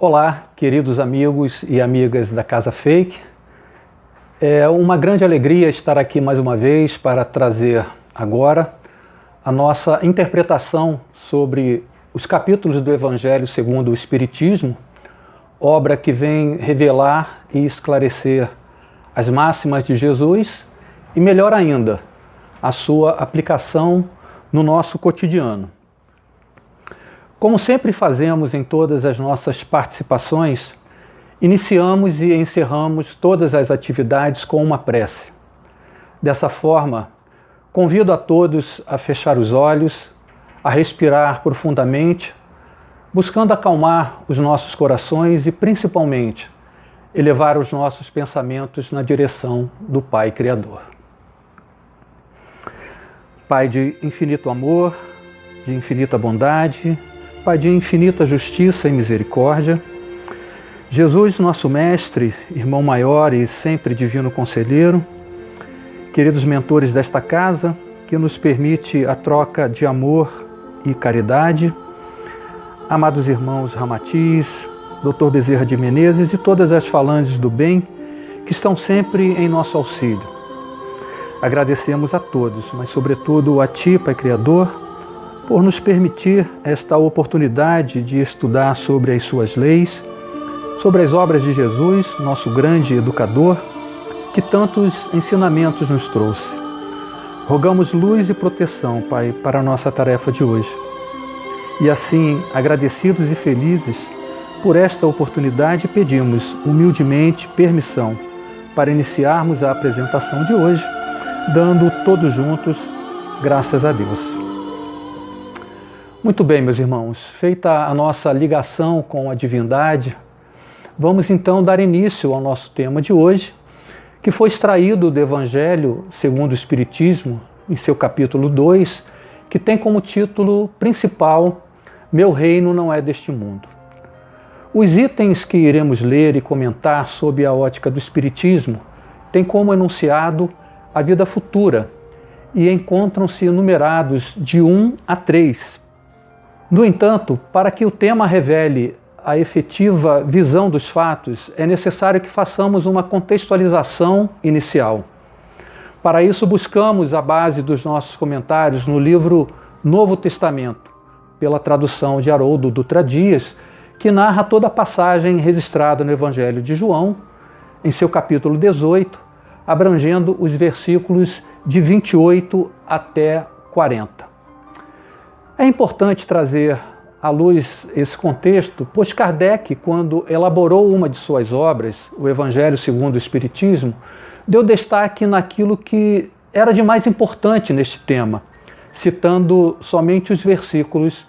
Olá, queridos amigos e amigas da Casa Fake. É uma grande alegria estar aqui mais uma vez para trazer agora a nossa interpretação sobre os capítulos do Evangelho segundo o Espiritismo, obra que vem revelar e esclarecer as máximas de Jesus e, melhor ainda, a sua aplicação no nosso cotidiano. Como sempre fazemos em todas as nossas participações, iniciamos e encerramos todas as atividades com uma prece. Dessa forma, convido a todos a fechar os olhos, a respirar profundamente, buscando acalmar os nossos corações e, principalmente, elevar os nossos pensamentos na direção do Pai Criador. Pai de infinito amor, de infinita bondade, Pai de infinita justiça e misericórdia, Jesus, nosso Mestre, irmão maior e sempre divino conselheiro, queridos mentores desta casa, que nos permite a troca de amor e caridade, amados irmãos Ramatiz, Dr. Bezerra de Menezes e todas as falanges do bem que estão sempre em nosso auxílio. Agradecemos a todos, mas sobretudo a Ti, Pai Criador, por nos permitir esta oportunidade de estudar sobre as suas leis, sobre as obras de Jesus, nosso grande educador, que tantos ensinamentos nos trouxe. Rogamos luz e proteção, Pai, para a nossa tarefa de hoje. E assim, agradecidos e felizes por esta oportunidade, pedimos humildemente permissão para iniciarmos a apresentação de hoje, dando todos juntos graças a Deus. Muito bem, meus irmãos, feita a nossa ligação com a divindade, vamos então dar início ao nosso tema de hoje, que foi extraído do Evangelho segundo o Espiritismo, em seu capítulo 2, que tem como título principal Meu Reino Não É Deste Mundo. Os itens que iremos ler e comentar sob a ótica do Espiritismo têm como enunciado a vida futura e encontram-se numerados de 1 a 3. No entanto, para que o tema revele a efetiva visão dos fatos, é necessário que façamos uma contextualização inicial. Para isso, buscamos a base dos nossos comentários no livro Novo Testamento, pela tradução de Haroldo Dutra Dias, que narra toda a passagem registrada no Evangelho de João, em seu capítulo 18, abrangendo os versículos de 28 até 40. É importante trazer à luz esse contexto, pois Kardec, quando elaborou uma de suas obras, o Evangelho segundo o Espiritismo, deu destaque naquilo que era de mais importante neste tema, citando somente os versículos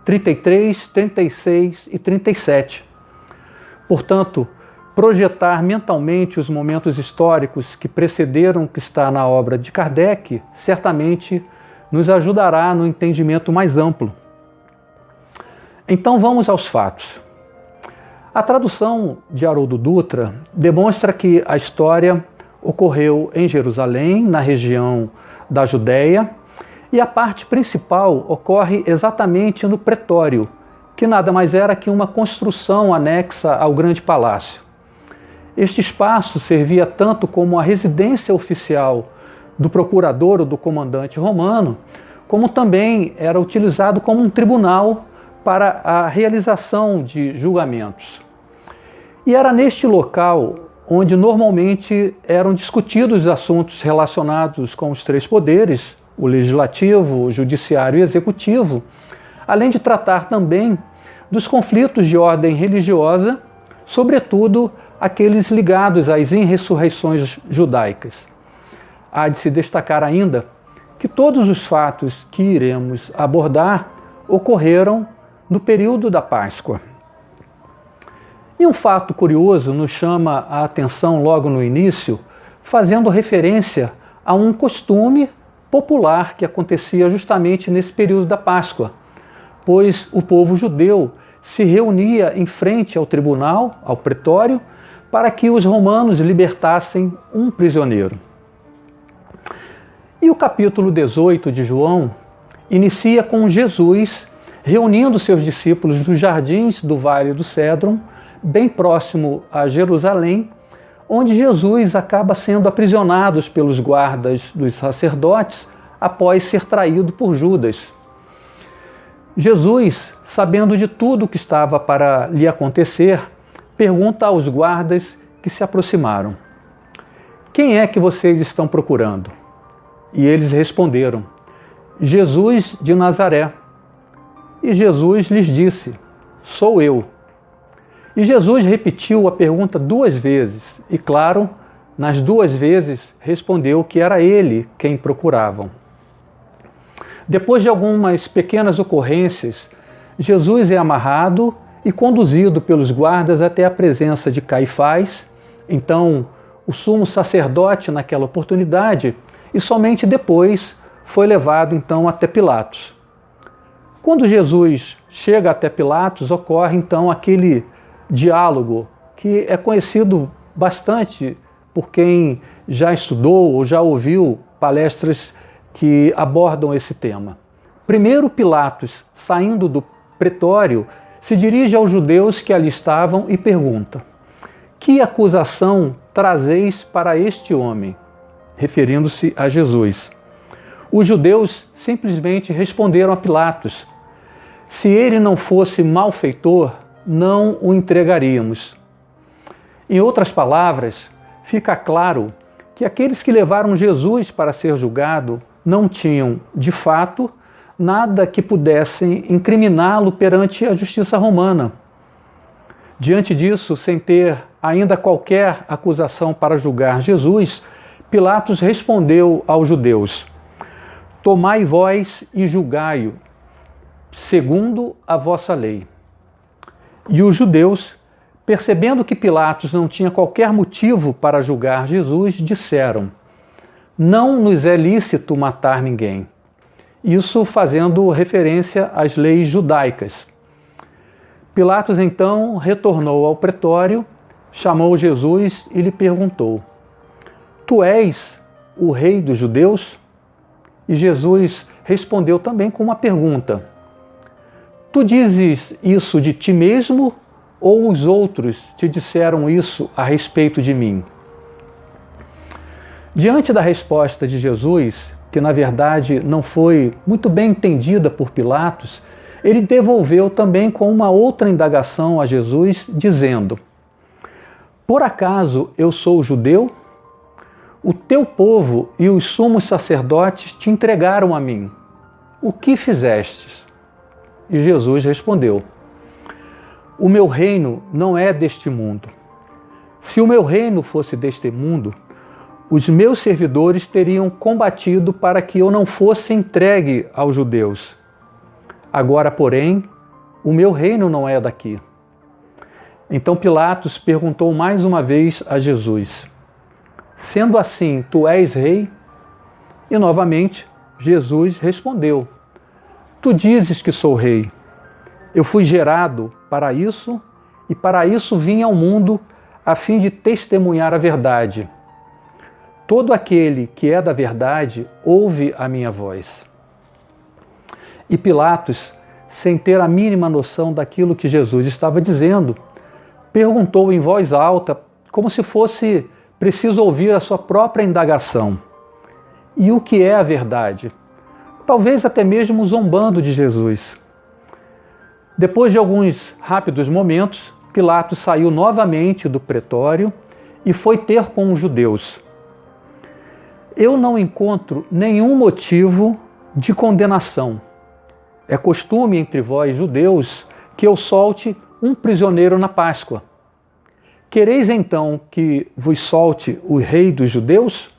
33, 36 e 37. Portanto, projetar mentalmente os momentos históricos que precederam o que está na obra de Kardec, certamente nos ajudará no entendimento mais amplo. Então vamos aos fatos. A tradução de Haroldo Dutra demonstra que a história ocorreu em Jerusalém, na região da Judéia, e a parte principal ocorre exatamente no pretório, que nada mais era que uma construção anexa ao grande palácio. Este espaço servia tanto como a residência oficial do procurador ou do comandante romano, como também era utilizado como um tribunal para a realização de julgamentos. E era neste local onde normalmente eram discutidos os assuntos relacionados com os três poderes, o legislativo, o judiciário e o executivo, além de tratar também dos conflitos de ordem religiosa, sobretudo aqueles ligados às insurreições judaicas. Há de se destacar ainda que todos os fatos que iremos abordar ocorreram no período da Páscoa. E um fato curioso nos chama a atenção logo no início, fazendo referência a um costume popular que acontecia justamente nesse período da Páscoa, pois o povo judeu se reunia em frente ao tribunal, ao pretório, para que os romanos libertassem um prisioneiro. E o capítulo 18 de João inicia com Jesus reunindo seus discípulos nos jardins do Vale do Cédron bem próximo a Jerusalém, onde Jesus acaba sendo aprisionado pelos guardas dos sacerdotes após ser traído por Judas. Jesus, sabendo de tudo o que estava para lhe acontecer, pergunta aos guardas que se aproximaram: quem é que vocês estão procurando? E eles responderam: Jesus de Nazaré. E Jesus lhes disse: sou eu. E Jesus repetiu a pergunta 2 vezes e, claro, nas 2 vezes respondeu que era ele quem procuravam. Depois de algumas pequenas ocorrências, Jesus é amarrado e conduzido pelos guardas até a presença de Caifás, então o sumo sacerdote naquela oportunidade, e somente depois foi levado então até Pilatos. Quando Jesus chega até Pilatos, ocorre então aquele diálogo que é conhecido bastante por quem já estudou ou já ouviu palestras que abordam esse tema. Primeiro, Pilatos, saindo do pretório, se dirige aos judeus que ali estavam e pergunta: que acusação trazeis para este homem? Referindo-se a Jesus. Os judeus simplesmente responderam a Pilatos: se ele não fosse malfeitor, não o entregaríamos. Em outras palavras, fica claro que aqueles que levaram Jesus para ser julgado não tinham, de fato, nada que pudessem incriminá-lo perante a justiça romana. Diante disso, sem ter ainda qualquer acusação para julgar Jesus, Pilatos respondeu aos judeus: tomai vós e julgai-o, segundo a vossa lei. E os judeus, percebendo que Pilatos não tinha qualquer motivo para julgar Jesus, disseram: não nos é lícito matar ninguém. Isso fazendo referência às leis judaicas. Pilatos então retornou ao pretório, chamou Jesus e lhe perguntou: tu és o rei dos judeus? E Jesus respondeu também com uma pergunta: tu dizes isso de ti mesmo ou os outros te disseram isso a respeito de mim? Diante da resposta de Jesus, que na verdade não foi muito bem entendida por Pilatos, ele devolveu também com uma outra indagação a Jesus, dizendo: por acaso eu sou judeu? O teu povo e os sumos sacerdotes te entregaram a mim. O que fizestes? E Jesus respondeu: o meu reino não é deste mundo. Se o meu reino fosse deste mundo, os meus servidores teriam combatido para que eu não fosse entregue aos judeus. Agora, porém, o meu reino não é daqui. Então Pilatos perguntou mais uma vez a Jesus: sendo assim, tu és rei? E novamente Jesus respondeu: tu dizes que sou rei. Eu fui gerado para isso e para isso vim ao mundo, a fim de testemunhar a verdade. Todo aquele que é da verdade ouve a minha voz. E Pilatos, sem ter a mínima noção daquilo que Jesus estava dizendo, perguntou em voz alta, como se fosse preciso ouvir a sua própria indagação: e o que é a verdade? Talvez até mesmo zombando de Jesus. Depois de alguns rápidos momentos, Pilatos saiu novamente do pretório e foi ter com os judeus. Eu não encontro nenhum motivo de condenação. É costume entre vós, judeus, que eu solte um prisioneiro na Páscoa. Quereis então que vos solte o rei dos judeus?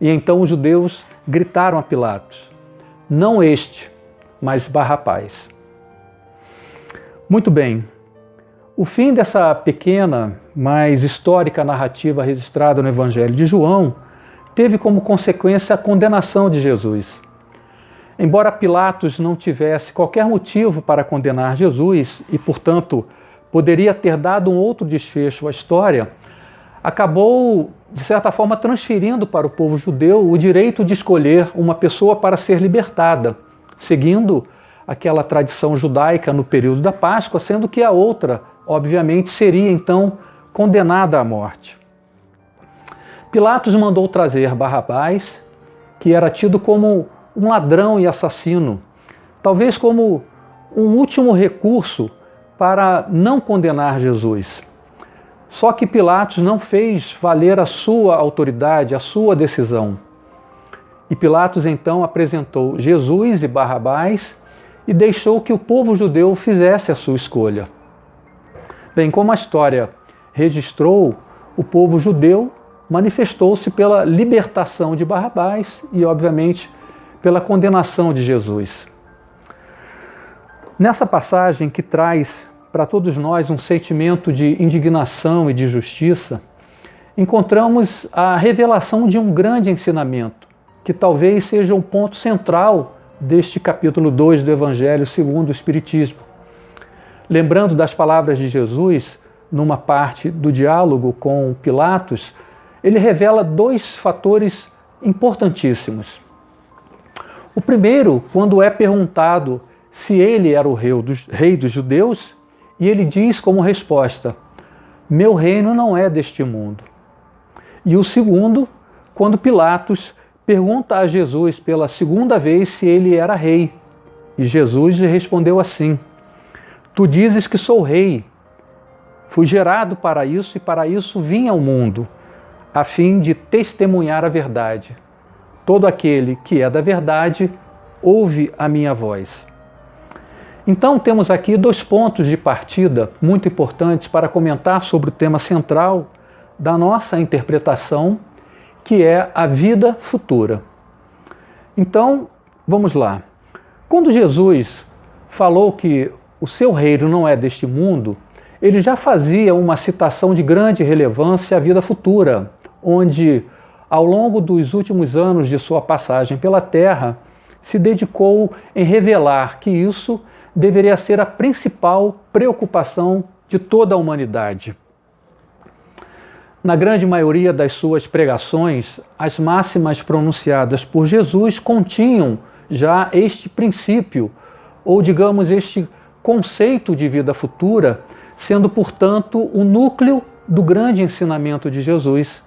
E então os judeus gritaram a Pilatos: não este, mas Barrabás. Muito bem. O fim dessa pequena, mas histórica narrativa registrada no Evangelho de João teve como consequência a condenação de Jesus. Embora Pilatos não tivesse qualquer motivo para condenar Jesus e, portanto, poderia ter dado um outro desfecho à história, acabou, de certa forma, transferindo para o povo judeu o direito de escolher uma pessoa para ser libertada, seguindo aquela tradição judaica no período da Páscoa, sendo que a outra obviamente, seria então condenada à morte. Pilatos mandou trazer Barrabás, que era tido como um ladrão e assassino, talvez como um último recurso para não condenar Jesus. Só que Pilatos não fez valer a sua autoridade, a sua decisão. E Pilatos então apresentou Jesus e Barrabás e deixou que o povo judeu fizesse a sua escolha. Bem, como a história registrou, o povo judeu manifestou-se pela libertação de Barrabás e, obviamente, pela condenação de Jesus. Nessa passagem que traz para todos nós um sentimento de indignação e de justiça, encontramos a revelação de um grande ensinamento, que talvez seja um ponto central deste capítulo 2 do Evangelho segundo o Espiritismo. Lembrando das palavras de Jesus, numa parte do diálogo com Pilatos, ele revela dois fatores importantíssimos. O primeiro, quando é perguntado se ele era o rei dos judeus, e ele diz como resposta: meu reino não é deste mundo. E o segundo, quando Pilatos pergunta a Jesus pela segunda vez se ele era rei, e Jesus lhe respondeu assim: tu dizes que sou rei, fui gerado para isso e para isso vim ao mundo, a fim de testemunhar a verdade. Todo aquele que é da verdade ouve a minha voz. Então temos aqui dois pontos de partida muito importantes para comentar sobre o tema central da nossa interpretação, que é a vida futura. Então, vamos lá. Quando Jesus falou que o seu reino não é deste mundo, ele já fazia uma citação de grande relevância à vida futura, onde, ao longo dos últimos anos de sua passagem pela Terra, se dedicou em revelar que isso deveria ser a principal preocupação de toda a humanidade. Na grande maioria das suas pregações, as máximas pronunciadas por Jesus continham já este princípio, ou digamos este conceito de vida futura, sendo, portanto, o núcleo do grande ensinamento de Jesus.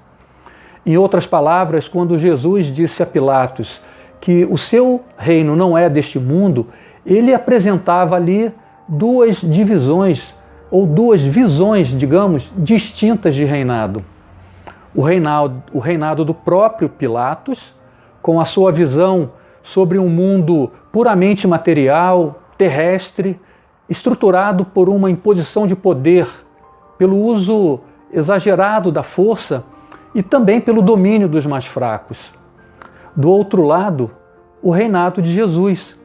Em outras palavras, quando Jesus disse a Pilatos que o seu reino não é deste mundo, ele apresentava ali duas divisões, ou duas visões, digamos, distintas de reinado. O reinado do próprio Pilatos, com a sua visão sobre um mundo puramente material, terrestre, estruturado por uma imposição de poder, pelo uso exagerado da força e também pelo domínio dos mais fracos. Do outro lado, o reinado de Jesus,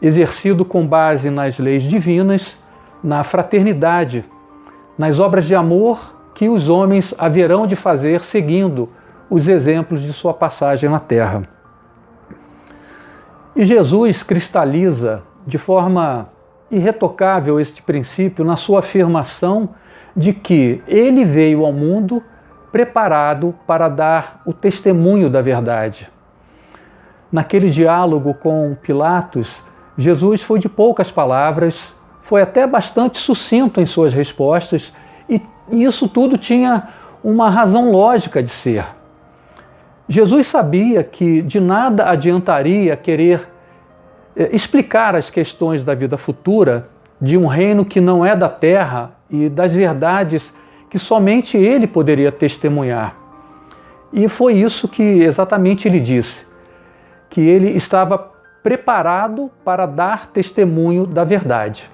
exercido com base nas leis divinas, na fraternidade, nas obras de amor que os homens haverão de fazer seguindo os exemplos de sua passagem na Terra. E Jesus cristaliza de forma irretocável este princípio na sua afirmação de que ele veio ao mundo preparado para dar o testemunho da verdade. Naquele diálogo com Pilatos, Jesus foi de poucas palavras, foi até bastante sucinto em suas respostas, e isso tudo tinha uma razão lógica de ser. Jesus sabia que de nada adiantaria querer explicar as questões da vida futura, de um reino que não é da terra e das verdades que somente ele poderia testemunhar. E foi isso que exatamente ele disse, que ele estava preparado para dar testemunho da verdade.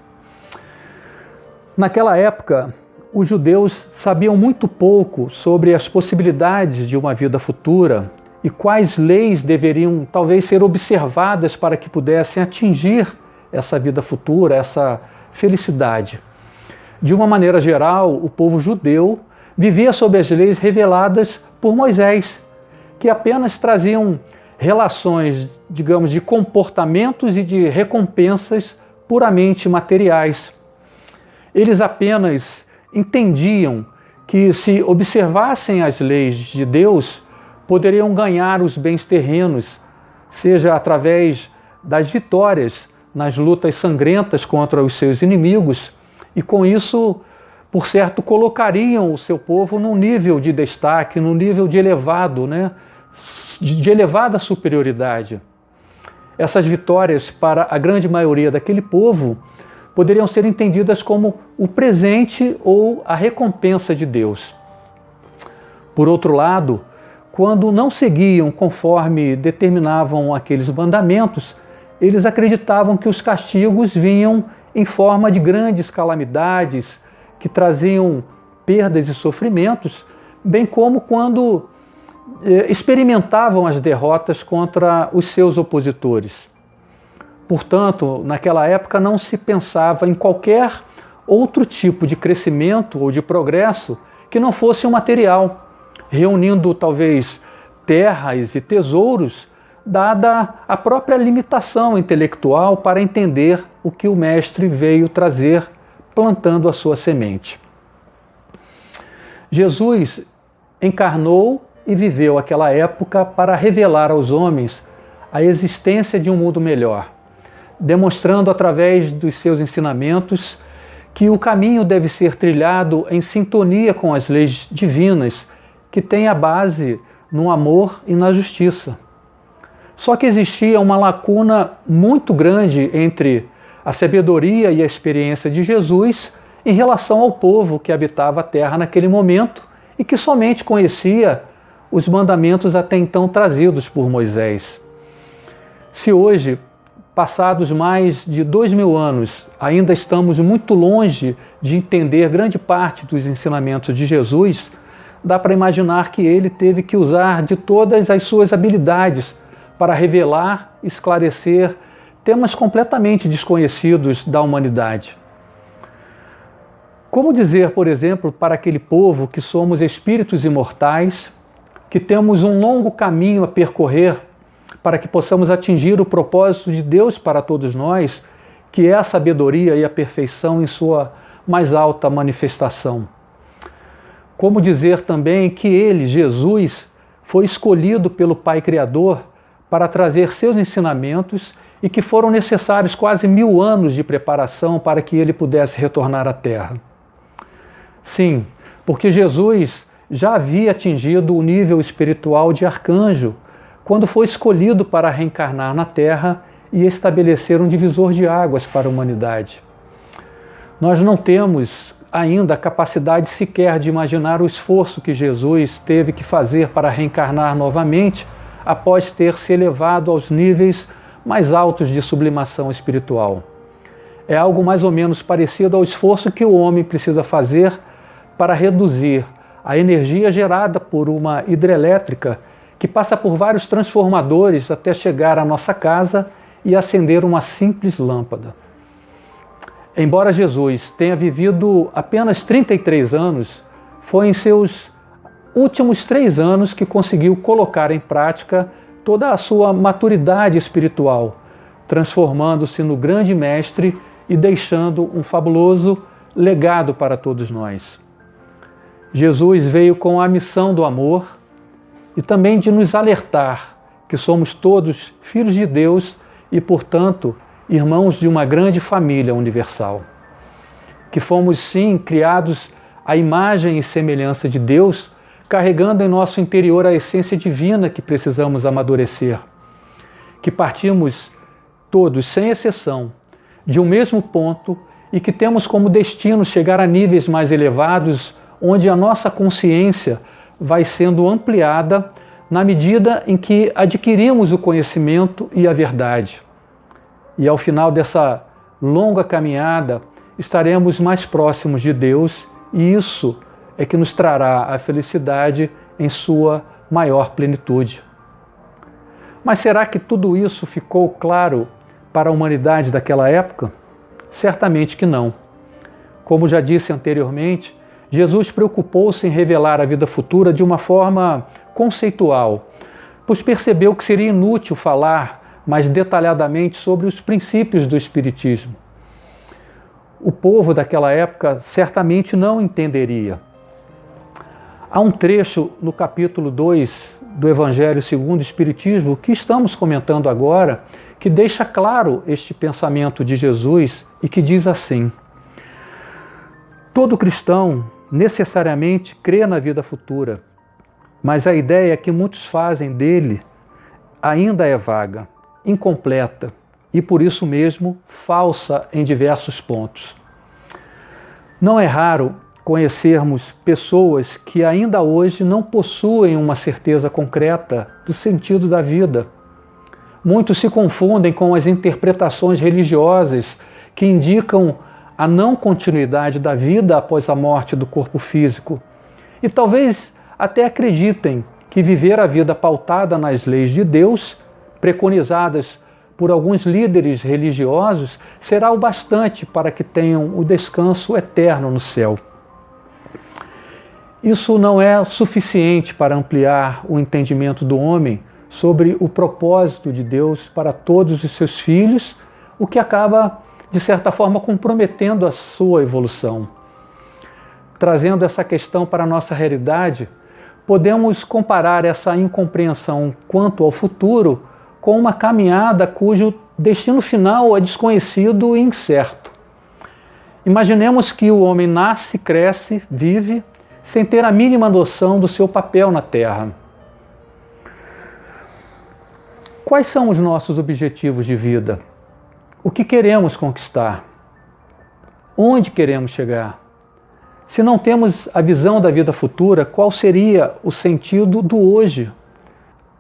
Naquela época, os judeus sabiam muito pouco sobre as possibilidades de uma vida futura e quais leis deveriam talvez ser observadas para que pudessem atingir essa vida futura, essa felicidade. De uma maneira geral, o povo judeu vivia sob as leis reveladas por Moisés, que apenas traziam relações, digamos, de comportamentos e de recompensas puramente materiais. Eles apenas entendiam que, se observassem as leis de Deus, poderiam ganhar os bens terrenos, seja através das vitórias nas lutas sangrentas contra os seus inimigos, e com isso por certo, colocariam o seu povo num nível de destaque, num nível de elevado, de elevada superioridade. Essas vitórias, para a grande maioria daquele povo, poderiam ser entendidas como o presente ou a recompensa de Deus. Por outro lado, quando não seguiam conforme determinavam aqueles mandamentos, eles acreditavam que os castigos vinham em forma de grandes calamidades, que traziam perdas e sofrimentos, bem como quando experimentavam as derrotas contra os seus opositores. Portanto, naquela época não se pensava em qualquer outro tipo de crescimento ou de progresso que não fosse o material, reunindo talvez terras e tesouros, dada a própria limitação intelectual para entender o que o Mestre veio trazer, plantando a sua semente. Jesus encarnou e viveu aquela época para revelar aos homens a existência de um mundo melhor, demonstrando através dos seus ensinamentos que o caminho deve ser trilhado em sintonia com as leis divinas, que têm a base no amor e na justiça. Só que existia uma lacuna muito grande entre a sabedoria e a experiência de Jesus em relação ao povo que habitava a terra naquele momento e que somente conhecia os mandamentos até então trazidos por Moisés. Se hoje, passados mais de 2000 anos, ainda estamos muito longe de entender grande parte dos ensinamentos de Jesus, dá para imaginar que ele teve que usar de todas as suas habilidades para revelar, esclarecer temas completamente desconhecidos da humanidade. Como dizer, por exemplo, para aquele povo que somos espíritos imortais, que temos um longo caminho a percorrer para que possamos atingir o propósito de Deus para todos nós, que é a sabedoria e a perfeição em sua mais alta manifestação? Como dizer também que ele, Jesus, foi escolhido pelo Pai Criador para trazer seus ensinamentos e que foram necessários quase 1000 anos de preparação para que ele pudesse retornar à Terra? Sim, porque Jesus já havia atingido o nível espiritual de arcanjo quando foi escolhido para reencarnar na Terra e estabelecer um divisor de águas para a humanidade. Nós não temos ainda a capacidade sequer de imaginar o esforço que Jesus teve que fazer para reencarnar novamente após ter se elevado aos níveis mais altos de sublimação espiritual. É algo mais ou menos parecido ao esforço que o homem precisa fazer para reduzir a energia gerada por uma hidrelétrica que passa por vários transformadores até chegar à nossa casa e acender uma simples lâmpada. Embora Jesus tenha vivido apenas 33 anos, foi em seus últimos 3 anos que conseguiu colocar em prática toda a sua maturidade espiritual, transformando-se no grande mestre e deixando um fabuloso legado para todos nós. Jesus veio com a missão do amor e também de nos alertar que somos todos filhos de Deus e, portanto, irmãos de uma grande família universal. Que fomos, sim, criados à imagem e semelhança de Deus, carregando em nosso interior a essência divina que precisamos amadurecer. Que partimos todos, sem exceção, de um mesmo ponto e que temos como destino chegar a níveis mais elevados, onde a nossa consciência vai sendo ampliada na medida em que adquirimos o conhecimento e a verdade. E ao final dessa longa caminhada, estaremos mais próximos de Deus e isso é que nos trará a felicidade em sua maior plenitude. Mas será que tudo isso ficou claro para a humanidade daquela época? Certamente que não. Como já disse anteriormente, Jesus preocupou-se em revelar a vida futura de uma forma conceitual, pois percebeu que seria inútil falar mais detalhadamente sobre os princípios do Espiritismo. O povo daquela época certamente não entenderia. Há um trecho no capítulo 2 do Evangelho segundo o Espiritismo que estamos comentando agora, que deixa claro este pensamento de Jesus e que diz assim: Todo cristão necessariamente crê na vida futura, mas a ideia que muitos fazem dele ainda é vaga, incompleta e, por isso mesmo, falsa em diversos pontos. Não é raro conhecermos pessoas que ainda hoje não possuem uma certeza concreta do sentido da vida. Muitos se confundem com as interpretações religiosas que indicam a não continuidade da vida após a morte do corpo físico. E talvez até acreditem que viver a vida pautada nas leis de Deus, preconizadas por alguns líderes religiosos, será o bastante para que tenham o descanso eterno no céu. Isso não é suficiente para ampliar o entendimento do homem sobre o propósito de Deus para todos os seus filhos, o que acaba, de certa forma, comprometendo a sua evolução. Trazendo essa questão para a nossa realidade, podemos comparar essa incompreensão quanto ao futuro com uma caminhada cujo destino final é desconhecido e incerto. Imaginemos que o homem nasce, cresce, vive, sem ter a mínima noção do seu papel na Terra. Quais são os nossos objetivos de vida? O que queremos conquistar? Onde queremos chegar? Se não temos a visão da vida futura, qual seria o sentido do hoje?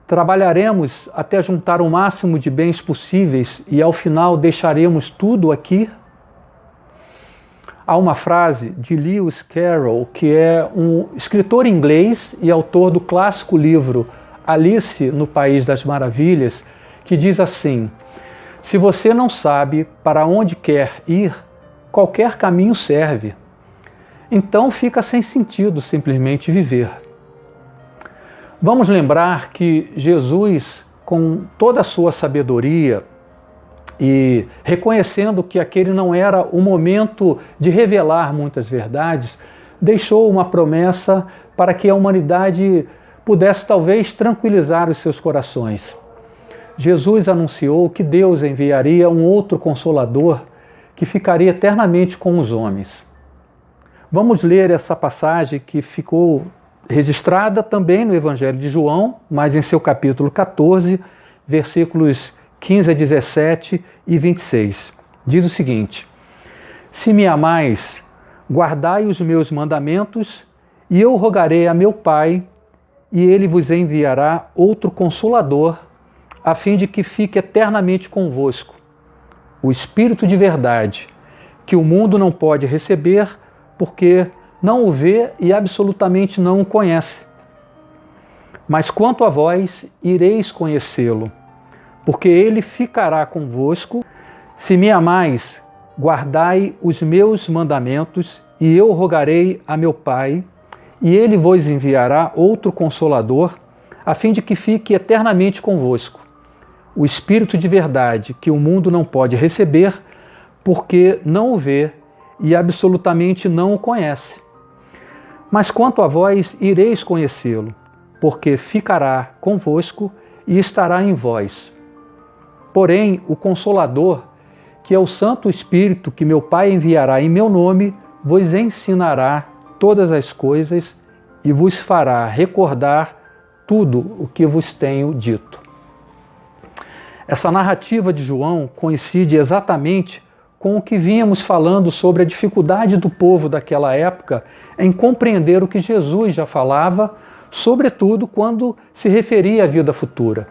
Trabalharemos até juntar o máximo de bens possíveis e ao final deixaremos tudo aqui? Há uma frase de Lewis Carroll, que é um escritor inglês e autor do clássico livro Alice no País das Maravilhas, que diz assim: se você não sabe para onde quer ir, qualquer caminho serve. Então fica sem sentido simplesmente viver. Vamos lembrar que Jesus, com toda a sua sabedoria e reconhecendo que aquele não era o momento de revelar muitas verdades, deixou uma promessa para que a humanidade pudesse talvez tranquilizar os seus corações. Jesus anunciou que Deus enviaria um outro Consolador que ficaria eternamente com os homens. Vamos ler essa passagem que ficou registrada também no Evangelho de João, mas em seu capítulo 14, versículos 15 a 17 e 26. Diz o seguinte: se me amais, guardai os meus mandamentos, e eu rogarei a meu Pai, e ele vos enviará outro Consolador, a fim de que fique eternamente convosco, o Espírito de verdade, que o mundo não pode receber, porque não o vê e absolutamente não o conhece. Mas quanto a vós, ireis conhecê-lo, porque ele ficará convosco. Se me amais, guardai os meus mandamentos, e eu rogarei a meu Pai, e ele vos enviará outro Consolador, a fim de que fique eternamente convosco, o Espírito de verdade, que o mundo não pode receber, porque não o vê e absolutamente não o conhece. Mas quanto a vós, ireis conhecê-lo, porque ficará convosco e estará em vós. Porém, o Consolador, que é o Santo Espírito que meu Pai enviará em meu nome, vos ensinará todas as coisas e vos fará recordar tudo o que vos tenho dito. Essa narrativa de João coincide exatamente com o que vínhamos falando sobre a dificuldade do povo daquela época em compreender o que Jesus já falava, sobretudo quando se referia à vida futura.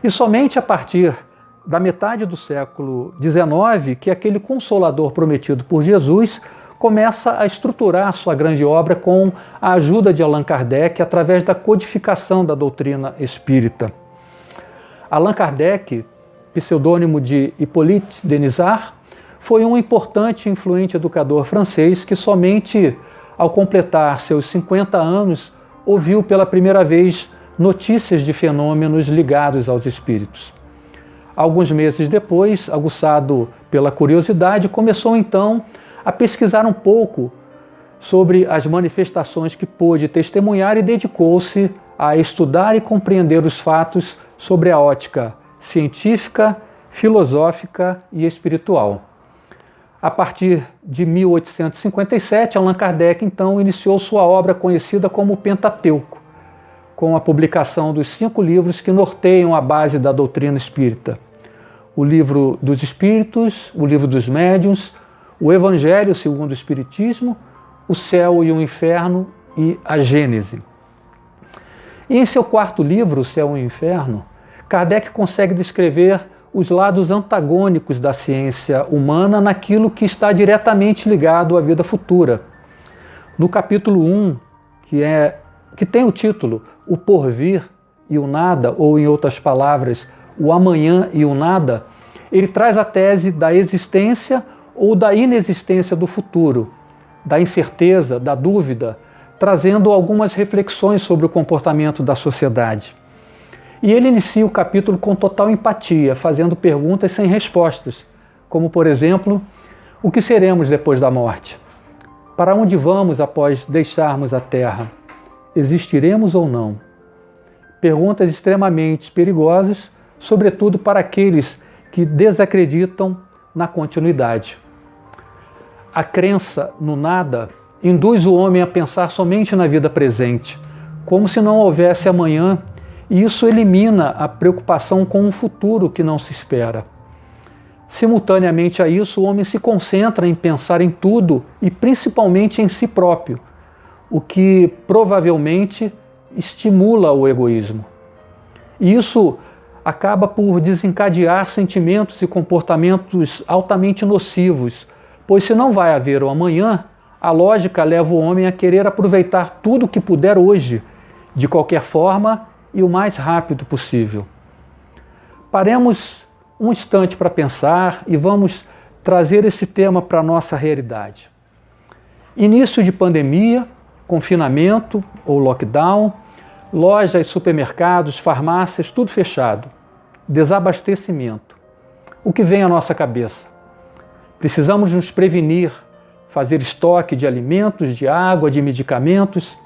E somente a partir da metade do século XIX que aquele Consolador prometido por Jesus começa a estruturar sua grande obra com a ajuda de Allan Kardec através da codificação da doutrina espírita. Allan Kardec, pseudônimo de Hippolyte Denisard, foi um importante e influente educador francês que somente ao completar seus 50 anos ouviu pela primeira vez notícias de fenômenos ligados aos espíritos. Alguns meses depois, aguçado pela curiosidade, começou então a pesquisar um pouco sobre as manifestações que pôde testemunhar e dedicou-se a estudar e compreender os fatos sobre a ótica científica, filosófica e espiritual. A partir de 1857, Allan Kardec, então, iniciou sua obra conhecida como Pentateuco, com a publicação dos 5 livros que norteiam a base da doutrina espírita. O Livro dos Espíritos, o Livro dos Médiuns, o Evangelho segundo o Espiritismo, o Céu e o Inferno e a Gênese. E em seu 4º livro, O Céu e o Inferno, Kardec consegue descrever os lados antagônicos da ciência humana naquilo que está diretamente ligado à vida futura. No capítulo 1, que tem o título O Porvir e o Nada, ou em outras palavras, o Amanhã e o Nada, ele traz a tese da existência ou da inexistência do futuro, da incerteza, da dúvida, trazendo algumas reflexões sobre o comportamento da sociedade. E ele inicia o capítulo com total empatia, fazendo perguntas sem respostas, como, por exemplo, o que seremos depois da morte? Para onde vamos após deixarmos a Terra? Existiremos ou não? Perguntas extremamente perigosas, sobretudo para aqueles que desacreditam na continuidade. A crença no nada induz o homem a pensar somente na vida presente, como se não houvesse amanhã, e isso elimina a preocupação com um futuro que não se espera. Simultaneamente a isso, o homem se concentra em pensar em tudo e principalmente em si próprio, o que provavelmente estimula o egoísmo. E isso acaba por desencadear sentimentos e comportamentos altamente nocivos, pois se não vai haver o amanhã, a lógica leva o homem a querer aproveitar tudo o que puder hoje, de qualquer forma e o mais rápido possível. Paremos um instante para pensar e vamos trazer esse tema para a nossa realidade. Início de pandemia, confinamento ou lockdown, lojas, supermercados, farmácias, tudo fechado. Desabastecimento. O que vem à nossa cabeça? Precisamos nos prevenir, fazer estoque de alimentos, de água, de medicamentos,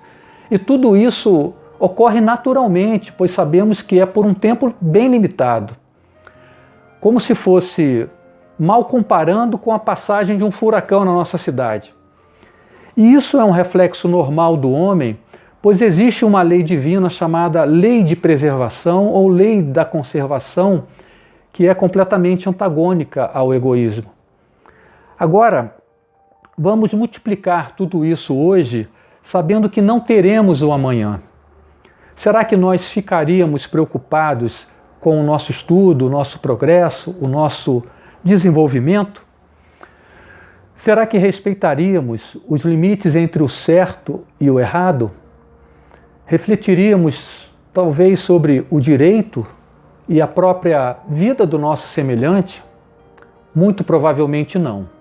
e tudo isso ocorre naturalmente, pois sabemos que é por um tempo bem limitado. Como se fosse mal comparando com a passagem de um furacão na nossa cidade. E isso é um reflexo normal do homem, pois existe uma lei divina chamada lei de preservação ou lei da conservação, que é completamente antagônica ao egoísmo. Agora, vamos multiplicar tudo isso hoje, sabendo que não teremos o amanhã. Será que nós ficaríamos preocupados com o nosso estudo, o nosso progresso, o nosso desenvolvimento? Será que respeitaríamos os limites entre o certo e o errado? Refletiríamos, talvez, sobre o direito e a própria vida do nosso semelhante? Muito provavelmente não.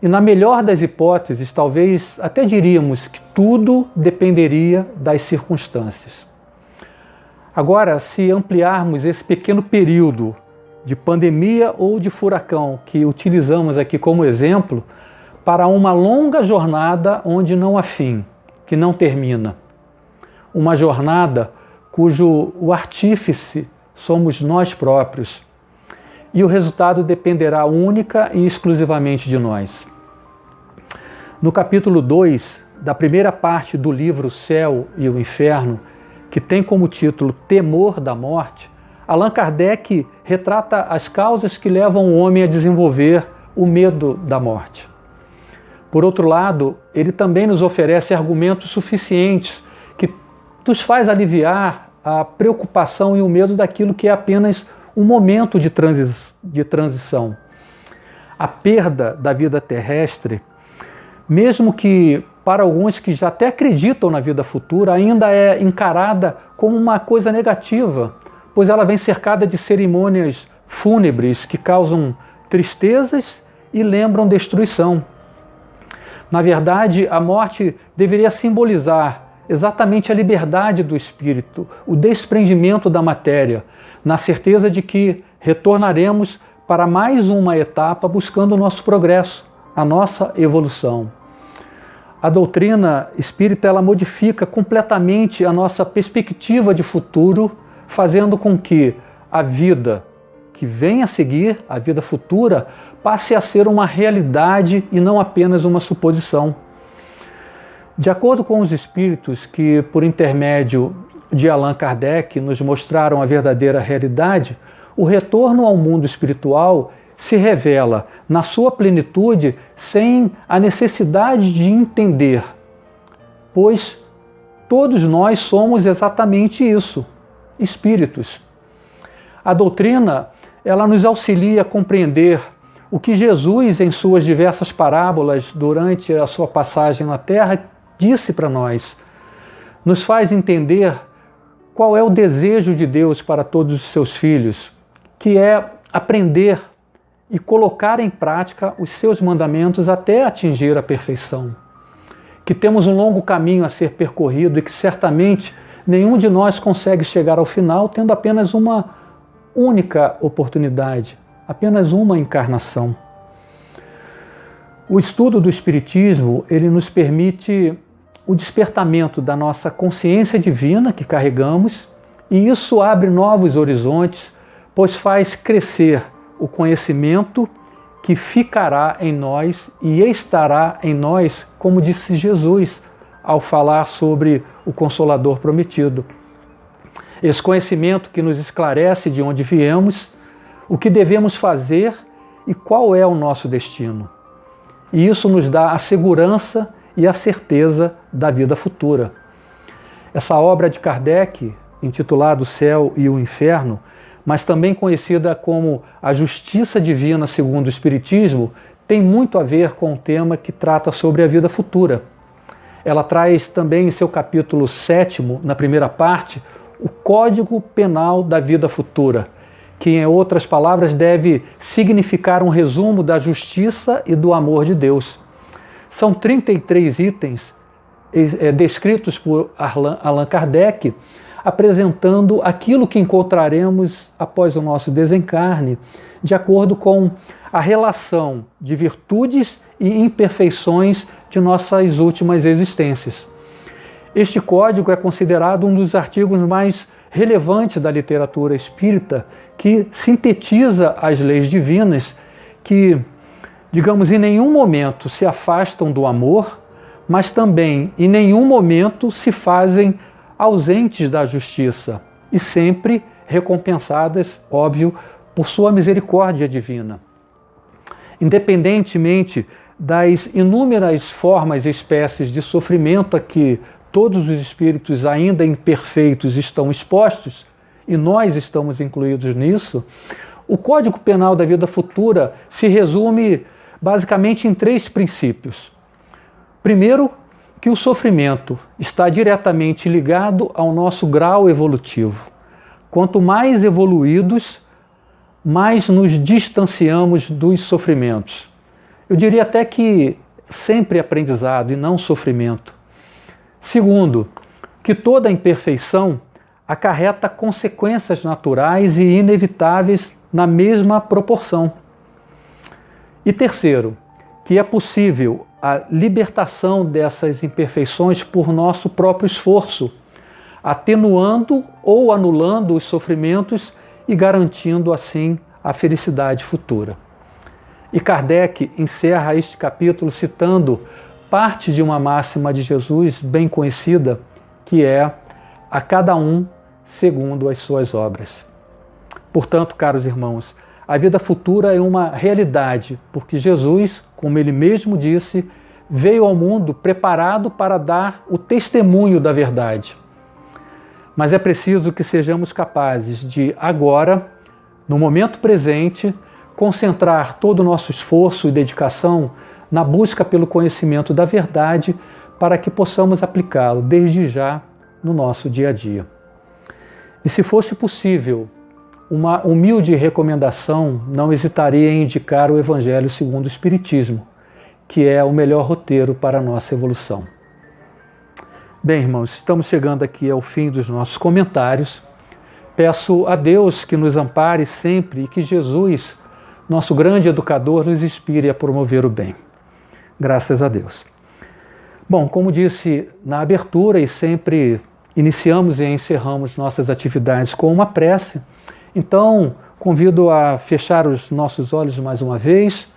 E na melhor das hipóteses, talvez até diríamos que tudo dependeria das circunstâncias. Agora, se ampliarmos esse pequeno período de pandemia ou de furacão que utilizamos aqui como exemplo para uma longa jornada onde não há fim, que não termina. Uma jornada cujo o artífice somos nós próprios. E o resultado dependerá única e exclusivamente de nós. No capítulo 2, da primeira parte do livro O Céu e o Inferno, que tem como título Temor da Morte, Allan Kardec retrata as causas que levam o homem a desenvolver o medo da morte. Por outro lado, ele também nos oferece argumentos suficientes que nos faz aliviar a preocupação e o medo daquilo que é apenas um momento de transição. A perda da vida terrestre, mesmo que para alguns que já até acreditam na vida futura, ainda é encarada como uma coisa negativa, pois ela vem cercada de cerimônias fúnebres que causam tristezas e lembram destruição. Na verdade, a morte deveria simbolizar exatamente a liberdade do espírito, o desprendimento da matéria, na certeza de que retornaremos para mais uma etapa buscando o nosso progresso, a nossa evolução. A doutrina espírita ela modifica completamente a nossa perspectiva de futuro, fazendo com que a vida que vem a seguir, a vida futura, passe a ser uma realidade e não apenas uma suposição. De acordo com os espíritos que, por intermédio de Allan Kardec, nos mostraram a verdadeira realidade, o retorno ao mundo espiritual se revela na sua plenitude sem a necessidade de entender, pois todos nós somos exatamente isso, espíritos. A doutrina, ela nos auxilia a compreender o que Jesus, em suas diversas parábolas durante a sua passagem na Terra, disse para nós. Nos faz entender qual é o desejo de Deus para todos os seus filhos, que é aprender e colocar em prática os seus mandamentos até atingir a perfeição. Que temos um longo caminho a ser percorrido e que certamente nenhum de nós consegue chegar ao final tendo apenas uma única oportunidade, apenas uma encarnação. O estudo do Espiritismo, ele nos permite o despertamento da nossa consciência divina que carregamos, e isso abre novos horizontes, pois faz crescer o conhecimento que ficará em nós e estará em nós, como disse Jesus ao falar sobre o Consolador prometido. Esse conhecimento que nos esclarece de onde viemos, o que devemos fazer e qual é o nosso destino. E isso nos dá a segurança e a certeza da vida futura. Essa obra de Kardec, intitulada O Céu e o Inferno, mas também conhecida como A Justiça Divina segundo o Espiritismo, tem muito a ver com o tema que trata sobre a vida futura. Ela traz também em seu capítulo 7º, na primeira parte, o Código Penal da Vida Futura, que, em outras palavras, deve significar um resumo da justiça e do amor de Deus. São 33 itens descritos por Allan Kardec, apresentando aquilo que encontraremos após o nosso desencarne, de acordo com a relação de virtudes e imperfeições de nossas últimas existências. Este código é considerado um dos artigos mais relevantes da literatura espírita, que sintetiza as leis divinas que, digamos, em nenhum momento se afastam do amor, mas também em nenhum momento se fazem ausentes da justiça e sempre recompensadas, óbvio, por sua misericórdia divina. Independentemente das inúmeras formas e espécies de sofrimento a que todos os espíritos ainda imperfeitos estão expostos, e nós estamos incluídos nisso, o Código Penal da Vida Futura se resume basicamente em 3 princípios. Primeiro, que o sofrimento está diretamente ligado ao nosso grau evolutivo. Quanto mais evoluídos, mais nos distanciamos dos sofrimentos. Eu diria até que sempre aprendizado e não sofrimento. Segundo, que toda imperfeição acarreta consequências naturais e inevitáveis na mesma proporção. E terceiro, que é possível a libertação dessas imperfeições por nosso próprio esforço, atenuando ou anulando os sofrimentos e garantindo assim a felicidade futura. E Kardec encerra este capítulo citando parte de uma máxima de Jesus bem conhecida, que é: a cada um segundo as suas obras. Portanto, caros irmãos, a vida futura é uma realidade, porque Jesus, como ele mesmo disse, veio ao mundo preparado para dar o testemunho da verdade. Mas é preciso que sejamos capazes de, agora, no momento presente, concentrar todo o nosso esforço e dedicação na busca pelo conhecimento da verdade para que possamos aplicá-lo desde já no nosso dia a dia. E se fosse possível, uma humilde recomendação, não hesitaria em indicar o Evangelho segundo o Espiritismo, que é o melhor roteiro para a nossa evolução. Bem, irmãos, estamos chegando aqui ao fim dos nossos comentários. Peço a Deus que nos ampare sempre e que Jesus, nosso grande educador, nos inspire a promover o bem. Graças a Deus. Bom, como disse na abertura, e sempre iniciamos e encerramos nossas atividades com uma prece, então Convido a fechar os nossos olhos mais uma vez.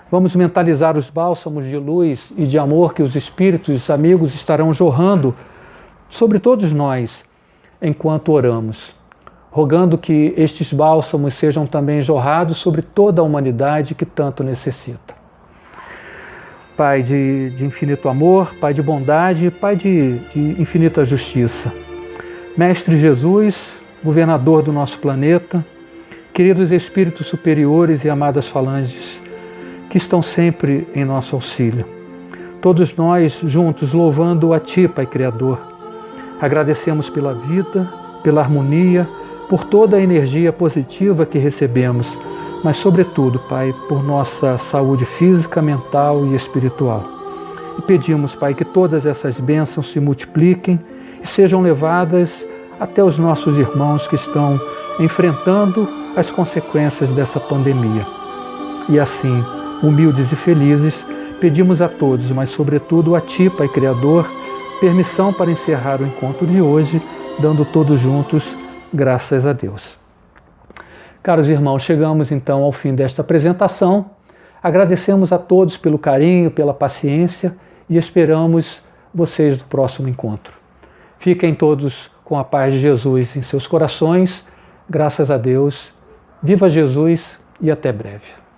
Vamos mentalizar os bálsamos de luz e de amor que os espíritos amigos estarão jorrando sobre todos nós enquanto oramos, rogando que estes bálsamos sejam também jorrados sobre toda a humanidade que tanto necessita. Pai de infinito amor, Pai de bondade, Pai de infinita justiça. Mestre Jesus, governador do nosso planeta, queridos espíritos superiores e amadas falanges, que estão sempre em nosso auxílio. Todos nós juntos louvando a Ti, Pai Criador. Agradecemos pela vida, pela harmonia, por toda a energia positiva que recebemos, mas sobretudo, Pai, por nossa saúde física, mental e espiritual. E pedimos, Pai, que todas essas bênçãos se multipliquem e sejam levadas até os nossos irmãos que estão enfrentando as consequências dessa pandemia. E assim, humildes e felizes, pedimos a todos, mas sobretudo a Ti, Pai Criador, permissão para encerrar o encontro de hoje, dando todos juntos graças a Deus. Caros irmãos, chegamos então ao fim desta apresentação. Agradecemos a todos pelo carinho, pela paciência e esperamos vocês no próximo encontro. Fiquem todos com a paz de Jesus em seus corações. Graças a Deus. Viva Jesus e até breve.